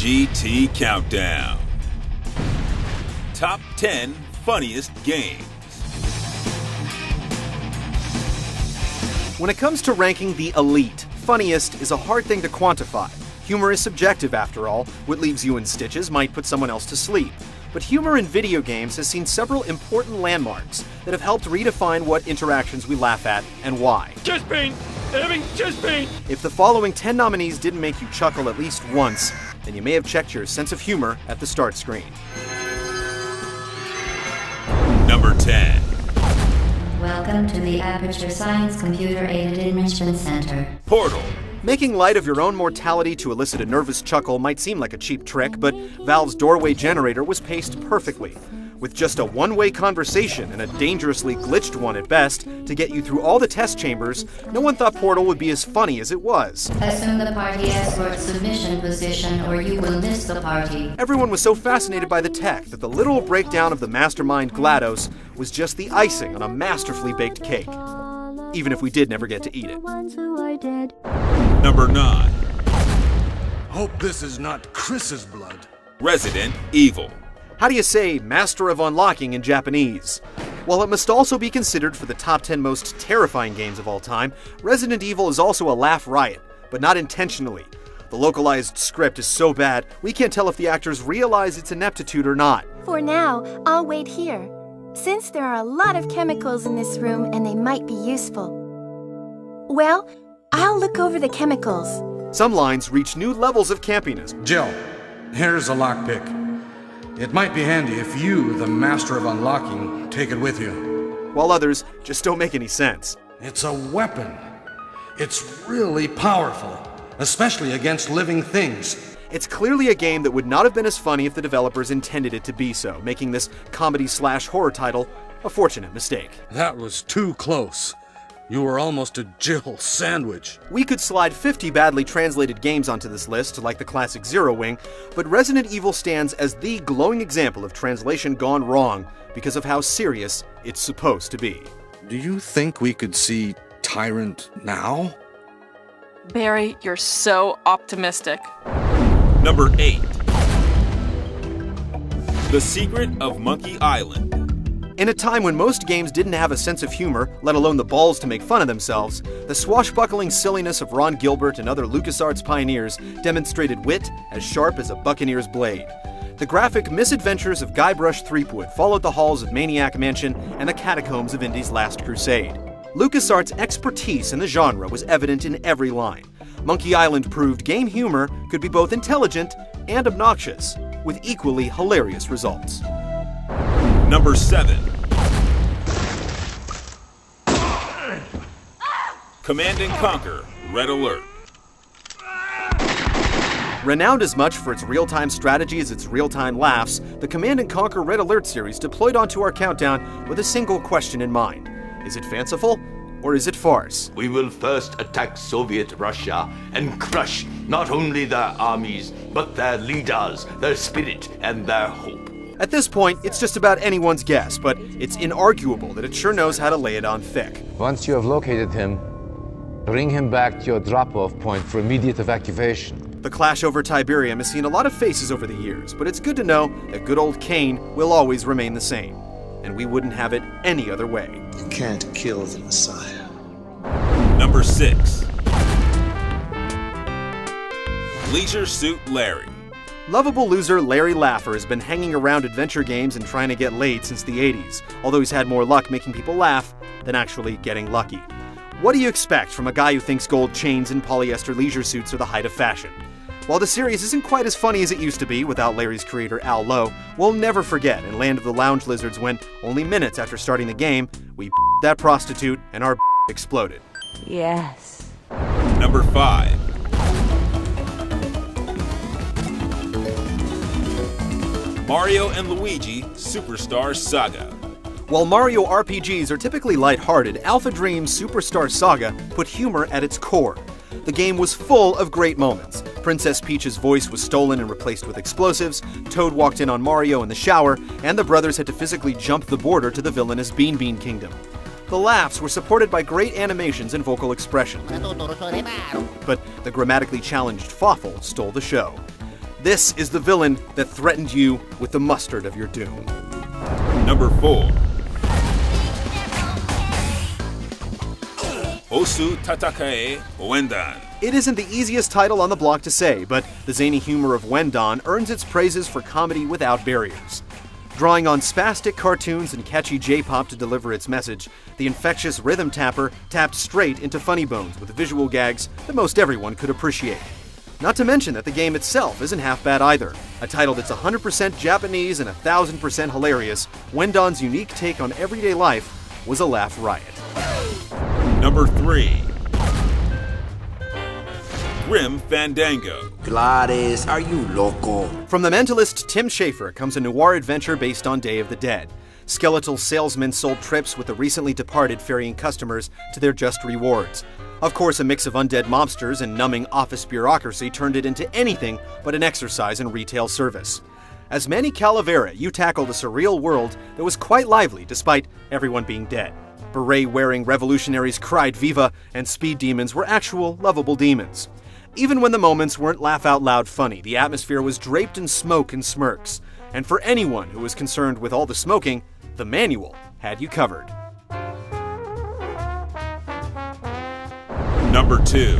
GT Countdown. Top 10 Funniest Games. When it comes to ranking the elite, funniest is a hard thing to quantify. Humor is subjective after all. What leaves you in stitches might put someone else to sleep. But humor in video games has seen several important landmarks that have helped redefine what interactions we laugh at and why. Chest pain! Having chest pain! If the following 10 nominees didn't make you chuckle at least once, then you may have checked your sense of humor at the start screen. Number 10. Welcome to the Aperture Science Computer Aided Enrichment Center. Portal. Making light of your own mortality to elicit a nervous chuckle might seem like a cheap trick, but Valve's doorway generator was paced perfectly. With just a one-way conversation, and a dangerously glitched one at best, to get you through all the test chambers, no one thought Portal would be as funny as it was. Assume the party escort submission position or you will miss the party. Everyone was so fascinated by the tech that the literal breakdown of the mastermind GLaDOS was just the icing on a masterfully baked cake. Even if we did never get to eat it. Number 9. Hope this is not Chris's blood. Resident Evil. How do you say Master of Unlocking in Japanese? While it must also be considered for the top 10 most terrifying games of all time, Resident Evil is also a laugh riot, but not intentionally. The localized script is so bad, we can't tell if the actors realize its ineptitude or not. For now, I'll wait here, since there are a lot of chemicals in this room and they might be useful. Well, I'll look over the chemicals. Some lines reach new levels of campiness. Jill, here's a lockpick. It might be handy if you, the Master of Unlocking, take it with you. While others just don't make any sense. It's a weapon. It's really powerful, especially against living things. It's clearly a game that would not have been as funny if the developers intended it to be so, making this comedy/horror title a fortunate mistake. That was too close. You were almost a Jill sandwich. We could slide 50 badly translated games onto this list, like the classic Zero Wing, but Resident Evil stands as the glowing example of translation gone wrong because of how serious it's supposed to be. Do you think we could see Tyrant now? Barry, you're so optimistic. Number 8. The Secret of Monkey Island. In a time when most games didn't have a sense of humor, let alone the balls to make fun of themselves, the swashbuckling silliness of Ron Gilbert and other LucasArts pioneers demonstrated wit as sharp as a buccaneer's blade. The graphic misadventures of Guybrush Threepwood followed the halls of Maniac Mansion and the catacombs of Indy's Last Crusade. LucasArts' expertise in the genre was evident in every line. Monkey Island proved game humor could be both intelligent and obnoxious, with equally hilarious results. Number 7. Command & Conquer: Red Alert. Renowned as much for its real-time strategy as its real-time laughs, the Command & Conquer Red Alert series deployed onto our countdown with a single question in mind. Is it fanciful, or is it farce? We will first attack Soviet Russia and crush not only their armies, but their leaders, their spirit, and their hope. At this point, it's just about anyone's guess, but it's inarguable that it sure knows how to lay it on thick. Once you have located him, bring him back to your drop-off point for immediate evacuation. The clash over Tiberium has seen a lot of faces over the years, but it's good to know that good old Kane will always remain the same. And we wouldn't have it any other way. You can't kill the Messiah. Number 6. Leisure Suit Larry. Lovable loser Larry Laffer has been hanging around adventure games and trying to get laid since the 80s, although he's had more luck making people laugh than actually getting lucky. What do you expect from a guy who thinks gold chains and polyester leisure suits are the height of fashion? While the series isn't quite as funny as it used to be without Larry's creator Al Lowe, we'll never forget in Land of the Lounge Lizards when, only minutes after starting the game, we that prostitute and our exploded. Yes. Number 5. Mario & Luigi Superstar Saga. While Mario RPGs are typically lighthearted, Alpha Dream's Superstar Saga put humor at its core. The game was full of great moments. Princess Peach's voice was stolen and replaced with explosives, Toad walked in on Mario in the shower, and the brothers had to physically jump the border to the villainous Bean Bean Kingdom. The laughs were supported by great animations and vocal expression. But the grammatically challenged Fawful stole the show. This is the villain that threatened you with the mustard of your doom. Number 4. Osu Tatakae Wendan. It isn't the easiest title on the block to say, but the zany humor of Wendan earns its praises for comedy without barriers. Drawing on spastic cartoons and catchy J-pop to deliver its message, the infectious rhythm tapper tapped straight into funny bones with visual gags that most everyone could appreciate. Not to mention that the game itself isn't half bad either. A title that's 100% Japanese and 1000% hilarious, Wendan's unique take on everyday life was a laugh riot. Number 3. Grim Fandango. Gladys, are you loco? From the mentalist Tim Schafer comes a noir adventure based on Day of the Dead. Skeletal salesmen sold trips with the recently departed ferrying customers to their just rewards. Of course, a mix of undead mobsters and numbing office bureaucracy turned it into anything but an exercise in retail service. As Manny Calavera, you tackled a surreal world that was quite lively despite everyone being dead. Beret-wearing revolutionaries cried viva, and speed demons were actual, lovable demons. Even when the moments weren't laugh-out-loud funny, the atmosphere was draped in smoke and smirks. And for anyone who was concerned with all the smoking, the manual had you covered. Number 2.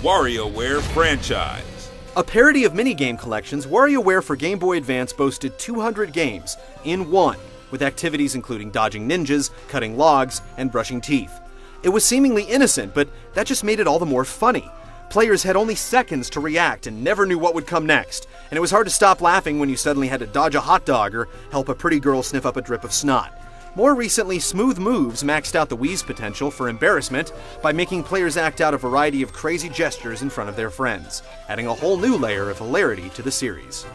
WarioWare Franchise. A parody of minigame collections, WarioWare for Game Boy Advance boasted 200 games in one, with activities including dodging ninjas, cutting logs, and brushing teeth. It was seemingly innocent, but that just made it all the more funny. Players had only seconds to react and never knew what would come next, and it was hard to stop laughing when you suddenly had to dodge a hot dog or help a pretty girl sniff up a drip of snot. More recently, Smooth Moves maxed out the Wii's potential for embarrassment by making players act out a variety of crazy gestures in front of their friends, adding a whole new layer of hilarity to the series.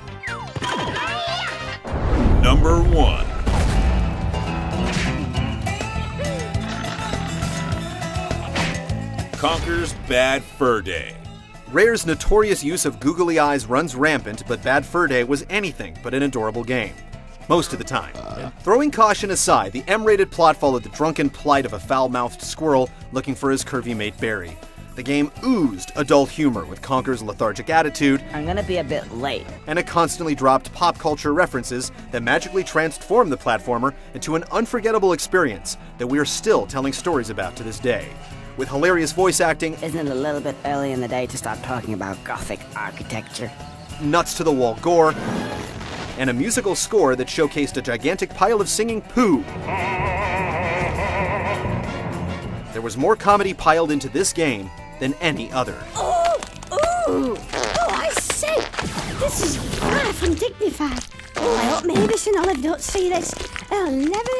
Number 1. Conker's Bad Fur Day. Rare's notorious use of googly eyes runs rampant, but Bad Fur Day was anything but an adorable game. Most of the time. Throwing caution aside, the M-rated plot followed the drunken plight of a foul-mouthed squirrel looking for his curvy mate Barry. The game oozed adult humor with Conker's lethargic attitude. I'm gonna be a bit late. And it constantly dropped pop culture references that magically transformed the platformer into an unforgettable experience that we are still telling stories about to this day. With hilarious voice acting. Isn't it a little bit early in the day to start talking about Gothic architecture? Nuts-to-the-wall gore. And a musical score that showcased a gigantic pile of singing poo. There was more comedy piled into this game than any other. Oh, I say, this is far from dignified. I hope Mavis and Olive don't see this. They'll never